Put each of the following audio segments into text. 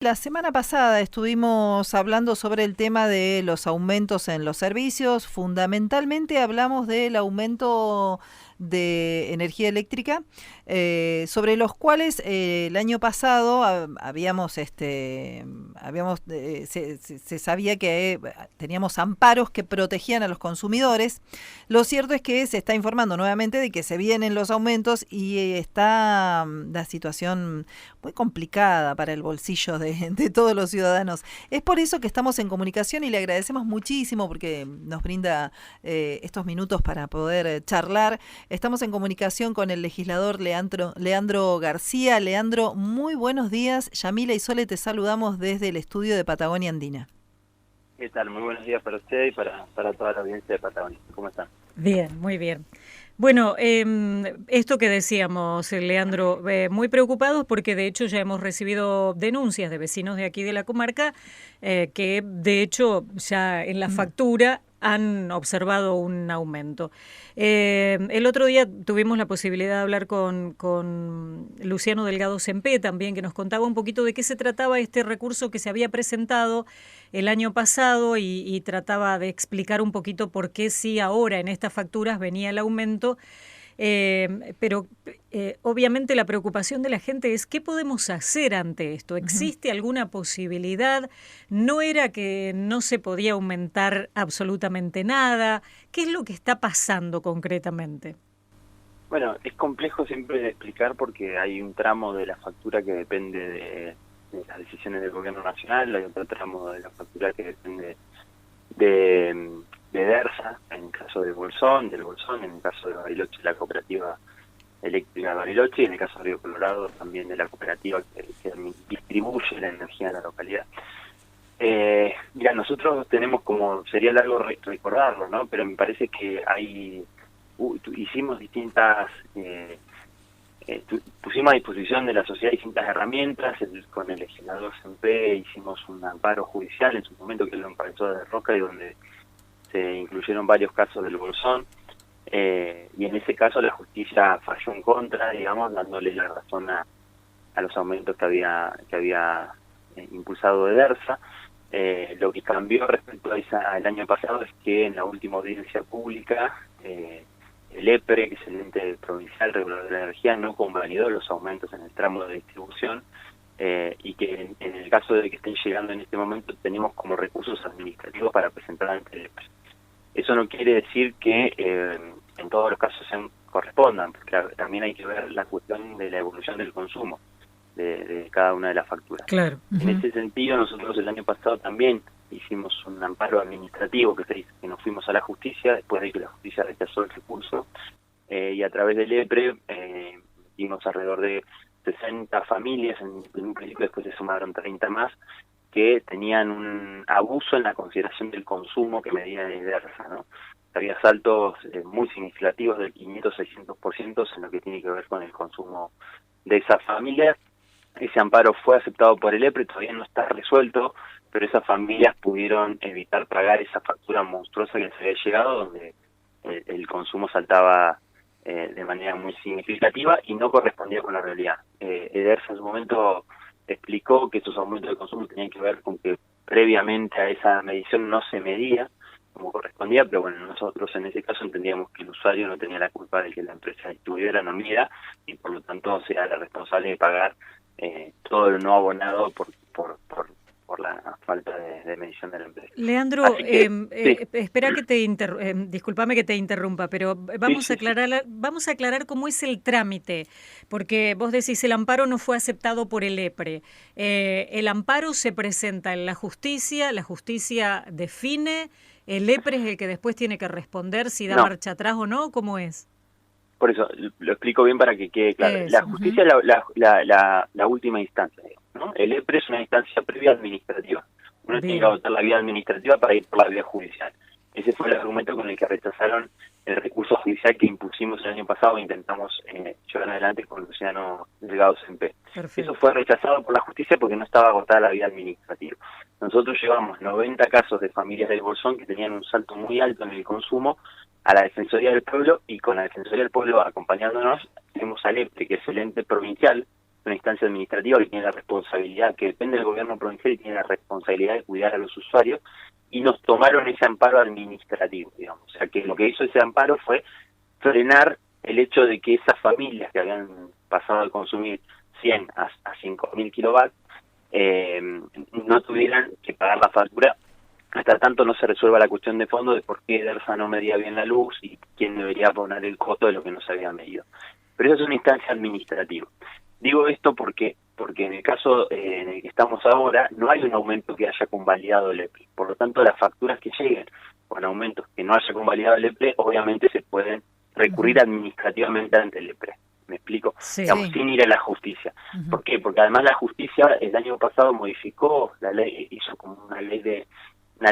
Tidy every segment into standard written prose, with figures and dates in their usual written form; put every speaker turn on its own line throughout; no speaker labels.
La semana pasada estuvimos hablando sobre el tema de los aumentos en los servicios. Fundamentalmente hablamos del aumento de energía eléctrica, sobre los cuales el año pasado se sabía que teníamos amparos que protegían a los consumidores. Lo cierto es que se está informando nuevamente de que se vienen los aumentos y está la situación muy complicada para el bolsillo de todos los ciudadanos. Es por eso que estamos en comunicación y le agradecemos muchísimo porque nos brinda estos minutos para poder charlar. Estamos en comunicación con el legislador Leandro García. Leandro, muy buenos días. Yamila y Sole, te saludamos desde el estudio de Patagonia Andina.
¿Qué tal? Muy buenos días para usted y para toda la audiencia de Patagonia. ¿Cómo están?
Bien, muy bien. Bueno, esto que decíamos, Leandro, muy preocupados porque de hecho ya hemos recibido denuncias de vecinos de aquí de la comarca que de hecho ya en la factura han observado un aumento. El otro día tuvimos la posibilidad de hablar con Luciano Delgado Sempé también, que nos contaba un poquito de qué se trataba este recurso que se había presentado el año pasado y trataba de explicar un poquito por qué sí ahora en estas facturas venía el aumento. Pero obviamente la preocupación de la gente es ¿qué podemos hacer ante esto? ¿Existe alguna posibilidad? ¿No era que no se podía aumentar absolutamente nada? ¿Qué es lo que está pasando concretamente?
Bueno, es complejo siempre de explicar porque hay un tramo de la factura que depende de las decisiones del gobierno nacional, hay otro tramo de la factura que depende de DERSA, en el caso del Bolsón, en el caso de Bariloche, la cooperativa eléctrica de Bariloche, y en el caso de Río Colorado también de la cooperativa que distribuye la energía en la localidad. Mira, nosotros tenemos sería largo recordarlo, ¿no? Pero me parece que hicimos distintas, pusimos a disposición de la sociedad distintas herramientas. Con el legislador Sempé hicimos un amparo judicial en su momento que lo encabezó de Roca y donde se incluyeron varios casos del Bolsón, y en ese caso la justicia falló en contra, digamos, dándole la razón a los aumentos que había impulsado de DERSA. Lo que cambió respecto al año pasado es que en la última audiencia pública el EPRE, que es el ente provincial regulador de la energía, no convalidó los aumentos en el tramo de distribución, y que en el caso de que estén llegando en este momento tenemos como recursos administrativos para presentar ante el EPRE. Eso no quiere decir que en todos los casos se correspondan, porque también hay que ver la cuestión de la evolución del consumo de cada una de las facturas.
Claro.
En ese sentido, nosotros el año pasado también hicimos un amparo administrativo que nos fuimos a la justicia, después de que la justicia rechazó el recurso, y a través del EPRE dimos alrededor de 60 familias, en un principio después se sumaron 30 más, que tenían un abuso en la consideración del consumo que medía de DERSA, ¿no? Había saltos muy significativos del 500-600% en lo que tiene que ver con el consumo de esas familias. Ese amparo fue aceptado por el EPRE, todavía no está resuelto, pero esas familias pudieron evitar pagar esa factura monstruosa que les había llegado, donde el consumo saltaba de manera muy significativa y no correspondía con la realidad. DERSA en su momento explicó que estos aumentos de consumo tenían que ver con que previamente a esa medición no se medía como correspondía, pero bueno, nosotros en ese caso entendíamos que el usuario no tenía la culpa de que la empresa distribuyera no mida y por lo tanto sea la responsable de pagar todo lo no abonado por la falta de medición de la empresa.
Leandro,
Sí.
espera que discúlpame que te interrumpa, pero vamos
Sí.
vamos a aclarar cómo es el trámite, porque vos decís el amparo no fue aceptado por el EPRE. El amparo se presenta en la justicia define, el EPRE es el que después tiene que responder si da marcha atrás o no, ¿cómo es?
Por eso, lo explico bien para que quede claro.
Eso,
La justicia es la última instancia, digamos, ¿no? El EPRE es una instancia previa administrativa. Uno tiene que adoptar la vía administrativa para ir por la vía judicial. Ese fue el argumento con el que rechazaron el recurso judicial que impusimos el año pasado e intentamos llevar adelante con Luciano Delgado Sempé. Eso fue rechazado por la justicia porque no estaba agotada la vía administrativa. Nosotros llevamos 90 casos de familias del Bolsón que tenían un salto muy alto en el consumo a la Defensoría del Pueblo, y con la Defensoría del Pueblo acompañándonos tenemos al EPRE, que es el ente provincial una instancia administrativa que tiene la responsabilidad, que depende del gobierno provincial y tiene la responsabilidad de cuidar a los usuarios, y nos tomaron ese amparo administrativo, digamos. O sea, que lo que hizo ese amparo fue frenar el hecho de que esas familias que habían pasado de consumir 100 a 5.000 kilowatts no tuvieran que pagar la factura hasta tanto no se resuelva la cuestión de fondo de por qué DERSA no medía bien la luz y quién debería poner el costo de lo que no se había medido. Pero eso es una instancia administrativa. Digo esto porque en el caso en el que estamos ahora no hay un aumento que haya convalidado el EPRE. Por lo tanto, las facturas que lleguen con aumentos que no haya convalidado el EPRE, obviamente se pueden recurrir administrativamente ante el EPRE. ¿Me explico?
Sí.
Digamos, sin ir a la justicia. ¿Por qué? Porque además la justicia el año pasado modificó la ley, hizo como una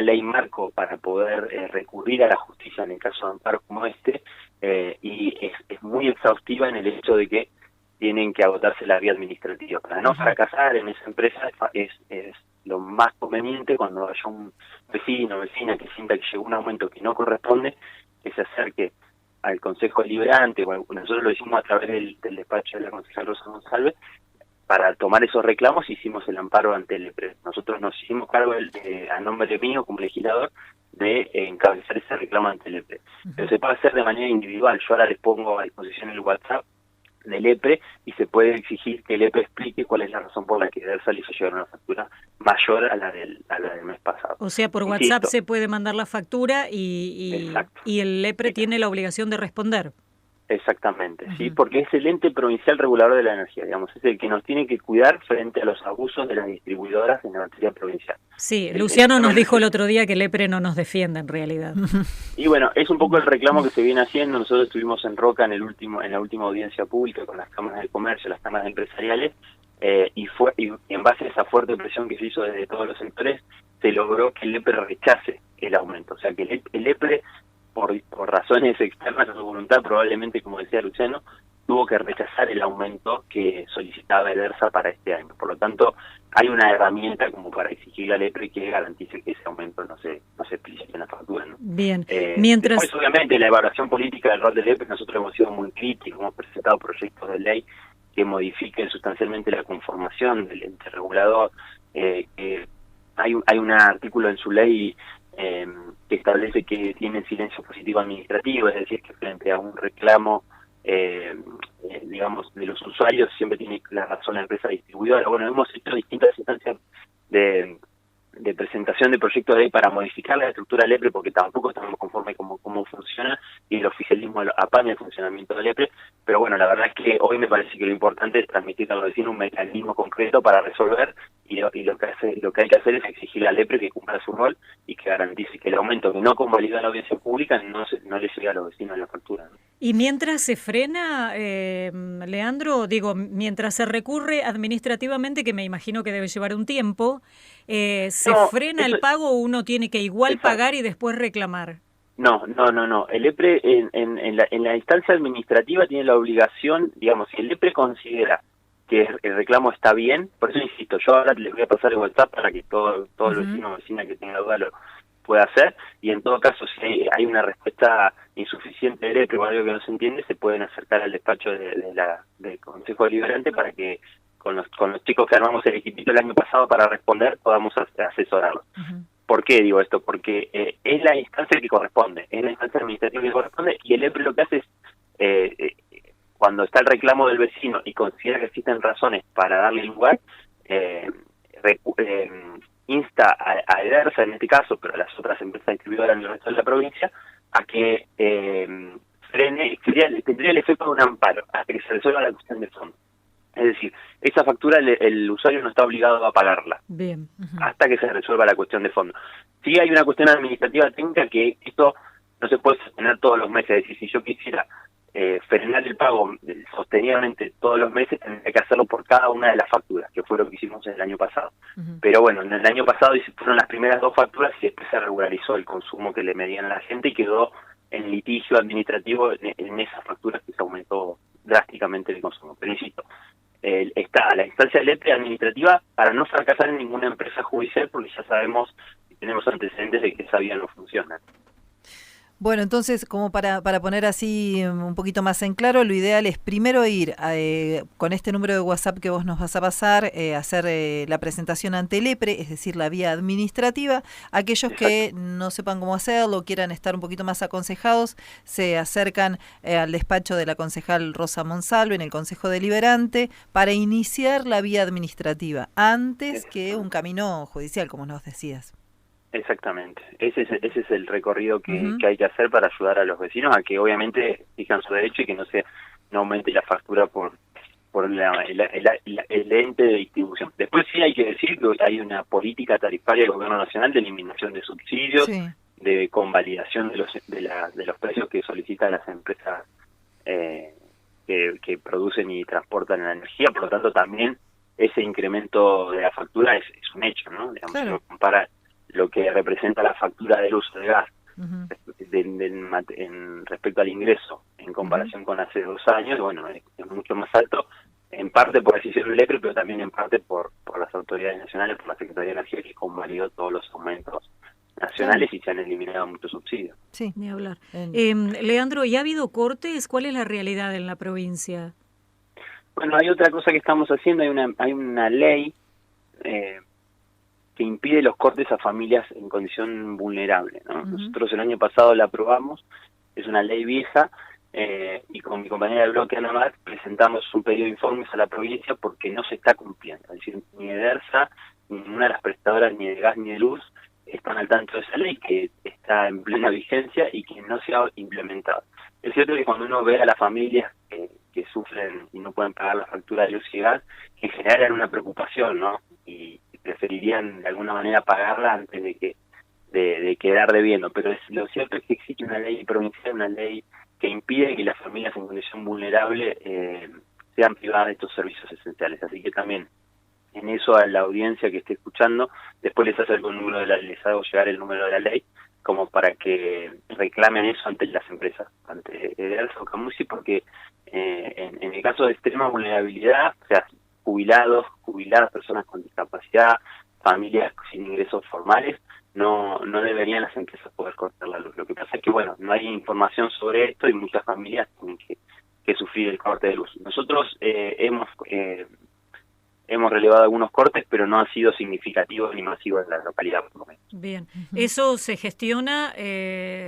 ley marco para poder recurrir a la justicia en el caso de amparos como este, y es muy exhaustiva en el hecho de que tienen que agotarse la vía administrativa. Para no fracasar en esa empresa es lo más conveniente cuando haya un vecino o vecina que sienta que llegó un aumento que no corresponde, que se acerque al Consejo Deliberante. Bueno, nosotros lo hicimos a través del despacho de la concejal Rosa González. Para tomar esos reclamos hicimos el amparo ante el EPRE. Nosotros nos hicimos cargo a nombre mío como legislador de encabezar ese reclamo ante el EPRE. Pero se puede hacer de manera individual. Yo ahora les pongo a disposición el WhatsApp del EPRE y se puede exigir que el EPRE explique cuál es la razón por la que DERSA le hizo llegar una factura mayor a la del mes pasado.
O sea, por
Insisto,
WhatsApp se puede mandar la factura y el EPRE tiene la obligación de responder.
Exactamente, sí, porque es el ente provincial regulador de la energía, digamos, es el que nos tiene que cuidar frente a los abusos de las distribuidoras en la materia provincial.
Sí, Luciano nos dijo el otro día que el EPRE no nos defiende en realidad.
Y bueno, es un poco el reclamo que se viene haciendo. Nosotros estuvimos en Roca en la última audiencia pública con las cámaras de comercio, las cámaras empresariales, y en base a esa fuerte presión que se hizo desde todos los sectores, se logró que el EPRE rechace el aumento, o sea que el EPRE por razones externas a su voluntad, probablemente, como decía Luciano, tuvo que rechazar el aumento que solicitaba el DERSA para este año. Por lo tanto, hay una herramienta como para exigirle al EPRE que garantice que ese aumento no se explicite en la factura, ¿no?
Bien, mientras...
Después, obviamente, la evaluación política del rol del EPRE, nosotros hemos sido muy críticos, hemos presentado proyectos de ley que modifiquen sustancialmente la conformación del ente regulador. Hay un artículo en su ley que establece que tiene silencio positivo administrativo, es decir, que frente a un reclamo, digamos, de los usuarios, siempre tiene la razón la empresa distribuidora. Bueno, hemos hecho distintas instancias de presentación de proyectos de ley para modificar la estructura del EPRE, porque tampoco estamos conformes con cómo funciona, y el oficialismo apaña el funcionamiento del EPRE, pero bueno, la verdad es que hoy me parece que lo importante es transmitir a los vecinos un mecanismo concreto para resolver, y lo que hay que hacer es exigirle al EPRE que cumpla su rol y que garantice que el aumento que no convalida la audiencia pública no le llegue a los vecinos la factura, ¿no?
Y mientras se frena, Leandro, digo, mientras se recurre administrativamente, que me imagino que debe llevar un tiempo, ¿se frena el pago o uno tiene que igual pagar y después reclamar?
No. El EPRE en la instancia administrativa tiene la obligación, digamos, si el EPRE considera que el reclamo está bien, por eso insisto, yo ahora les voy a pasar el WhatsApp para que todo el vecino o vecina que tenga duda lo pueda hacer, y en todo caso, si hay una respuesta insuficiente del EPRE o algo que no se entiende, se pueden acercar al despacho del Consejo Deliberante para que con los chicos que armamos el equipito el año pasado para responder podamos asesorarlos. ¿Por qué digo esto? Porque es la instancia que corresponde, es la instancia administrativa que corresponde, y el EPRE lo que hace es, cuando está el reclamo del vecino y considera que existen razones para darle lugar, insta a DERSA en este caso, pero a las otras empresas distribuidoras en el resto de la provincia, a que frene, tendría el efecto de un amparo, hasta que se resuelva la cuestión de fondo. Es decir, esa factura el usuario no está obligado a pagarla.
Bien.
Hasta que se resuelva la cuestión de fondo. Sí hay una cuestión administrativa técnica que esto no se puede sostener todos los meses. Es decir, si yo quisiera frenar el pago sostenidamente todos los meses, tendría que hacerlo por cada una de las facturas, que fue lo que hicimos el año pasado. Pero bueno, en el año pasado fueron las primeras 2 facturas y después se regularizó el consumo que le medían a la gente y quedó en litigio administrativo en esas facturas que se aumentó drásticamente el consumo. Pero insisto, está la instancia del EPRE administrativa para no fracasar en ninguna empresa judicial, porque ya sabemos y tenemos antecedentes de que esa vía no funciona.
Bueno, entonces, como para poner así un poquito más en claro, lo ideal es primero ir con este número de WhatsApp que vos nos vas a pasar, hacer la presentación ante el EPRE, es decir, la vía administrativa. Aquellos
Exacto.
que no sepan cómo hacerlo, quieran estar un poquito más aconsejados, se acercan al despacho de la concejal Rosa Monsalve en el Consejo Deliberante para iniciar la vía administrativa, antes que un camino judicial, como nos decías.
Exactamente. Ese es el recorrido
Uh-huh.
que hay que hacer para ayudar a los vecinos a que obviamente fijan su derecho y que no aumente la factura por el ente de distribución. Después sí hay que decir que hay una política tarifaria del Gobierno Nacional de eliminación de subsidios,
Sí.
de convalidación de los precios que solicitan las empresas que producen y transportan la energía. Por lo tanto, también ese incremento de la factura es un hecho, ¿no? Digamos,
Claro.
si uno compara lo que representa la factura del uso de gas
Uh-huh.
respecto al ingreso en comparación con hace 2 años, bueno, es mucho más alto, en parte por decisión del EPRE, pero también en parte por las autoridades nacionales, por la Secretaría de Energía, que convalidó todos los aumentos nacionales. Claro. Y se han eliminado muchos subsidios.
Sí,
ni hablar. Leandro, ¿y ha habido cortes? ¿Cuál es la realidad en la provincia?
Bueno, hay otra cosa que estamos haciendo, hay una ley que impide los cortes a familias en condición vulnerable, ¿no? Uh-huh. Nosotros el año pasado la aprobamos, es una ley vieja, y con mi compañera de bloque Ana Mar presentamos un pedido de informes a la provincia porque no se está cumpliendo. Es decir, ni EDERSA, ni ninguna de las prestadoras ni de gas ni de luz están al tanto de esa ley que está en plena vigencia y que no se ha implementado. Es cierto que cuando uno ve a las familias que sufren y no pueden pagar la factura de luz y gas, que generan una preocupación, ¿no? Y preferirían de alguna manera pagarla antes de quedar debiendo. Pero lo cierto es que existe una ley provincial, una ley que impide que las familias en condición vulnerable sean privadas de estos servicios esenciales. Así que también en eso a la audiencia que esté escuchando, después les hago llegar el número de la ley, como para que reclamen eso ante las empresas, ante EDERSA o Camusi, porque en el caso de extrema vulnerabilidad, o sea, jubiladas, personas con discapacidad, familias sin ingresos formales, no deberían las empresas poder cortar la luz. Lo que pasa es que, bueno, no hay información sobre esto y muchas familias tienen que sufrir el corte de luz. Nosotros hemos relevado algunos cortes, pero no ha sido significativo ni masivo en la localidad, por lo menos.
Bien, eso se gestiona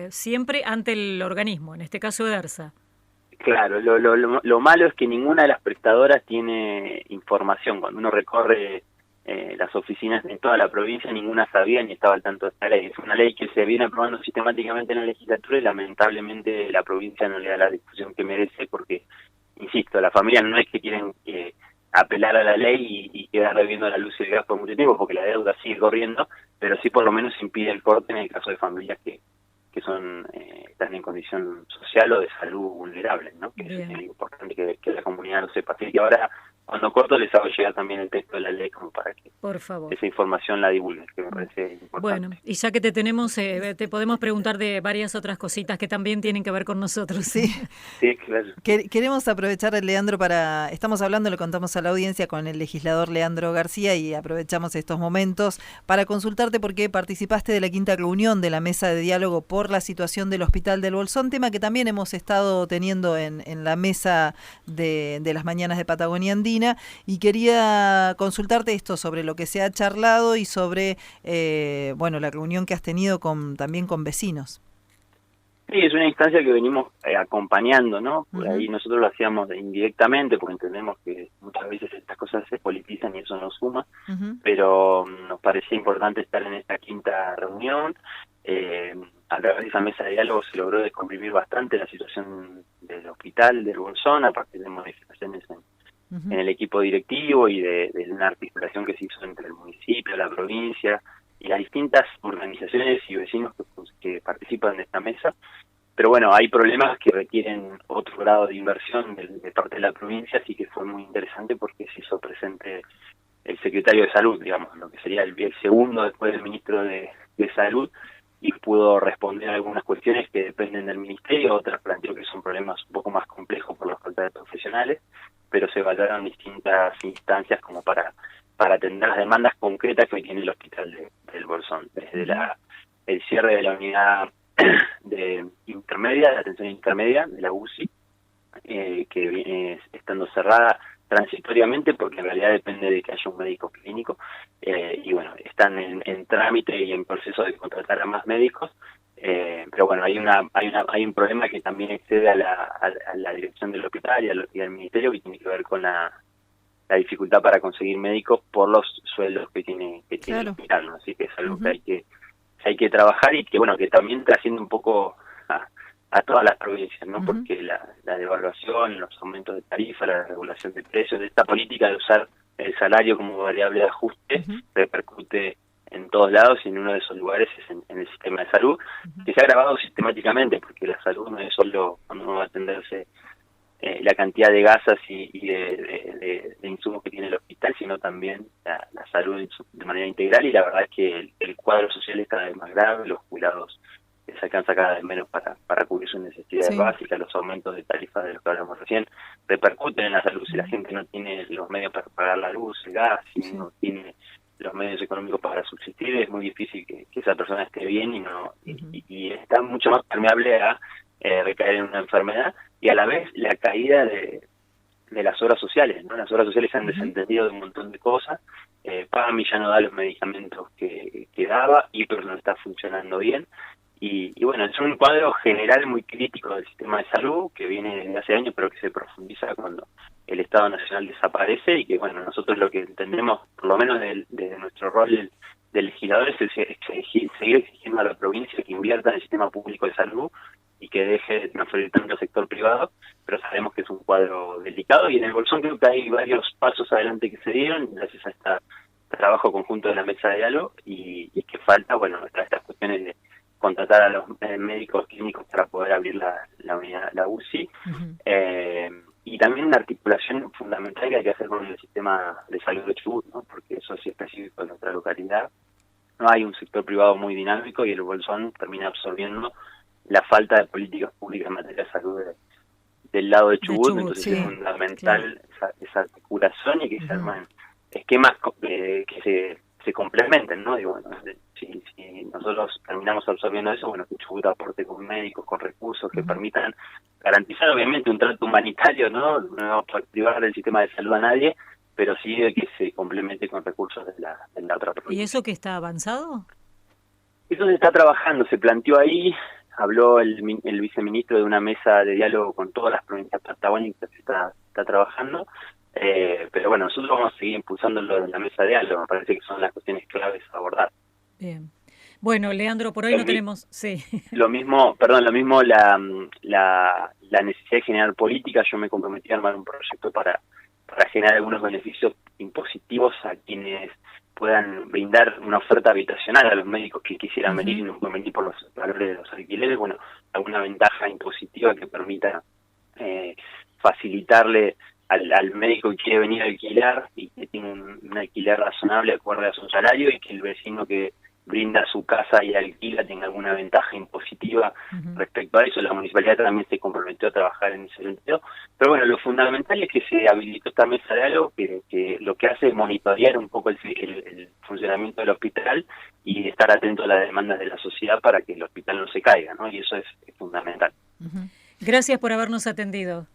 siempre ante el organismo, en este caso EDERSA.
Claro, lo malo es que ninguna de las prestadoras tiene información. Cuando uno recorre las oficinas en toda la provincia, ninguna sabía ni estaba al tanto de esta ley. Es una ley que se viene aprobando sistemáticamente en la legislatura y lamentablemente la provincia no le da la discusión que merece porque, insisto, las familias no es que quieren apelar a la ley y quedar debiendo la luz y el gas por mucho tiempo porque la deuda sigue corriendo, pero sí por lo menos impide el corte en el caso de familias que están en condición social o de salud vulnerable, ¿no? Que es importante que la comunidad lo sepa. Así que ahora, cuando corto, les hago llegar también el texto de la ley como para que
por favor
esa información la divulguen, que me parece importante.
Bueno, y ya que te tenemos, te podemos preguntar de varias otras cositas que también tienen que ver con nosotros.
Sí,
sí, claro.
Queremos aprovechar, Leandro, estamos hablando, le contamos a la audiencia con el legislador Leandro García y aprovechamos estos momentos para consultarte porque participaste de la 5ª reunión de la mesa de diálogo por la situación del Hospital del Bolsón, tema que también hemos estado teniendo en la mesa de las mañanas de Patagonia Andina, y quería consultarte esto sobre lo que se ha charlado y sobre la reunión que has tenido también con vecinos.
Sí, es una instancia que venimos acompañando, ¿no? Por ahí nosotros lo hacíamos indirectamente porque entendemos que muchas veces estas cosas se politizan y eso no suma, pero nos parecía importante estar en esta 5ª reunión. A través de esa mesa de diálogo se logró descomprimir bastante la situación del Hospital del Bolsón, aparte de modificaciones en el equipo directivo y de una articulación que se hizo entre el municipio, la provincia y las distintas organizaciones y vecinos que participan de esta mesa. Pero bueno, hay problemas que requieren otro grado de inversión de parte de la provincia, así que fue muy interesante porque se hizo presente el secretario de Salud, digamos, lo que sería el segundo después del ministro de Salud, y pudo responder a algunas cuestiones que dependen del ministerio, otras planteó que son problemas un poco más complejos por la falta de profesionales, pero se evaluaron distintas instancias como para atender las demandas concretas que hoy tiene el Hospital del Bolsón, desde el cierre de la unidad de intermedia, de atención intermedia, de la UCI, que viene estando cerrada transitoriamente porque en realidad depende de que haya un médico clínico, y bueno, están en trámite y en proceso de contratar a más médicos, pero bueno, hay un problema que también excede a la dirección del hospital y al ministerio, que tiene que ver con la dificultad para conseguir médicos por los sueldos que tiene el hospital, ¿no? Así que es algo que hay que trabajar y que bueno, que también trasciende un poco a todas las provincias, ¿no? Porque la devaluación, los aumentos de tarifa, la regulación de precios, de esta política de usar el salario como variable de ajuste, repercute en todos lados, y en uno de esos lugares es en el sistema de salud, que se ha agravado sistemáticamente, porque la salud no es solo cuando uno va a atenderse la cantidad de gasas y de insumos que tiene el hospital, sino también la salud de manera integral, y la verdad es que el cuadro social es cada vez más grave, los jubilados les alcanza cada vez menos para cubrir sus necesidades básicas, los aumentos de tarifas de los que hablamos recién repercuten en la salud. Si la gente no tiene los medios para pagar la luz, el gas, si no tiene los medios económicos para subsistir, es muy difícil que esa persona esté bien y está mucho más permeable a recaer en una enfermedad, y a la vez la caída de las obras sociales, ¿no? Las obras sociales se han desentendido de un montón de cosas. PAMI ya no da los medicamentos que daba, pero no está funcionando bien. Y bueno, es un cuadro general muy crítico del sistema de salud que viene desde hace años, pero que se profundiza cuando el Estado Nacional desaparece, y que bueno, nosotros lo que entendemos, por lo menos desde nuestro rol de legisladores, es seguir exigiendo a la provincia que invierta en el sistema público de salud y que deje de transferir tanto al sector privado, pero sabemos que es un cuadro delicado, y en el Bolsón creo que hay varios pasos adelante que se dieron gracias a este trabajo conjunto de la mesa de diálogo, y que falta, bueno, estas cuestiones de contratar a los médicos clínicos para poder abrir la unidad, la UCI, y también una articulación fundamental que hay que hacer con el sistema de salud de Chubut, ¿no? Porque eso es específico de nuestra localidad. No hay un sector privado muy dinámico, y el Bolsón termina absorbiendo la falta de políticas públicas en materia de salud del lado de Chubut, entonces es fundamental esa articulación, y que se arman esquemas que se complementen, ¿no? Y bueno, si nosotros terminamos absorbiendo eso, bueno, que Chubut aporte con médicos, con recursos que permitan garantizar obviamente un trato humanitario, ¿no? No vamos a privar del sistema de salud a nadie, pero sí de que se complemente con recursos de la otra provincia.
¿Y eso que está avanzado?
Eso se está trabajando, se planteó ahí. Habló el viceministro de una mesa de diálogo con todas las provincias patagónicas que está trabajando, pero bueno, nosotros vamos a seguir impulsándolo en la mesa de diálogo. Me parece que son las cuestiones claves a abordar.
Bien. Bueno, Leandro, por hoy no tenemos...
Lo mismo la necesidad de generar política. Yo me comprometí a armar un proyecto para generar algunos beneficios impositivos a quienes puedan brindar una oferta habitacional a los médicos que quisieran venir y no pueden venir por los valores de los alquileres. Bueno, alguna ventaja impositiva que permita facilitarle al médico que quiere venir a alquilar y que tiene un alquiler razonable acorde a su salario, y que el vecino que brinda su casa y alquila tenga alguna ventaja impositiva respecto a eso. La municipalidad también se comprometió a trabajar en ese sentido. Pero bueno, lo fundamental es que se habilitó esta mesa de diálogo que lo que hace es monitorear un poco el funcionamiento del hospital y estar atento a las demandas de la sociedad para que el hospital no se caiga, ¿no? Y eso es fundamental.
Gracias por habernos atendido.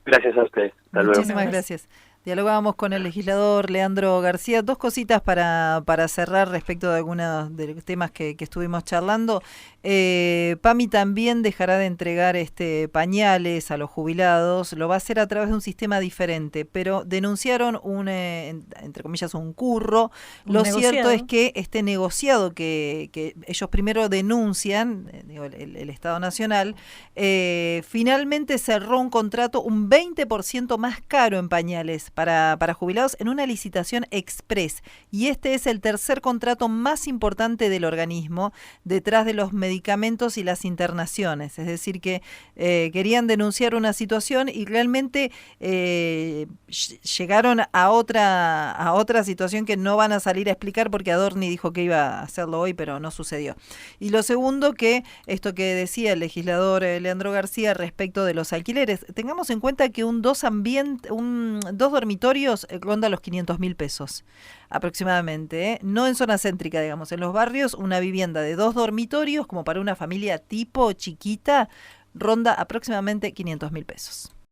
Gracias a ustedes. Hasta luego.
Muchísimas gracias. Dialogábamos con el legislador Leandro García. Dos cositas para cerrar respecto de algunos de los temas que estuvimos charlando. PAMI también dejará de entregar pañales a los jubilados. Lo va a hacer a través de un sistema diferente, pero denunciaron entre comillas, un curro. Lo cierto es que este negociado que ellos primero denuncian, el Estado Nacional, finalmente cerró un contrato un 20% más caro en pañales para jubilados en una licitación express, y este es el tercer contrato más importante del organismo detrás de los medicamentos y las internaciones. Es decir que querían denunciar una situación y realmente llegaron a otra situación que no van a salir a explicar, porque Adorni dijo que iba a hacerlo hoy, pero no sucedió. Y lo segundo, que esto que decía el legislador Leandro García respecto de los alquileres, tengamos en cuenta que un dos dormitorios ronda los 500.000 pesos aproximadamente, ¿eh? No en zona céntrica, digamos. En los barrios, una vivienda de 2 dormitorios, como para una familia tipo chiquita, ronda aproximadamente 500.000 pesos.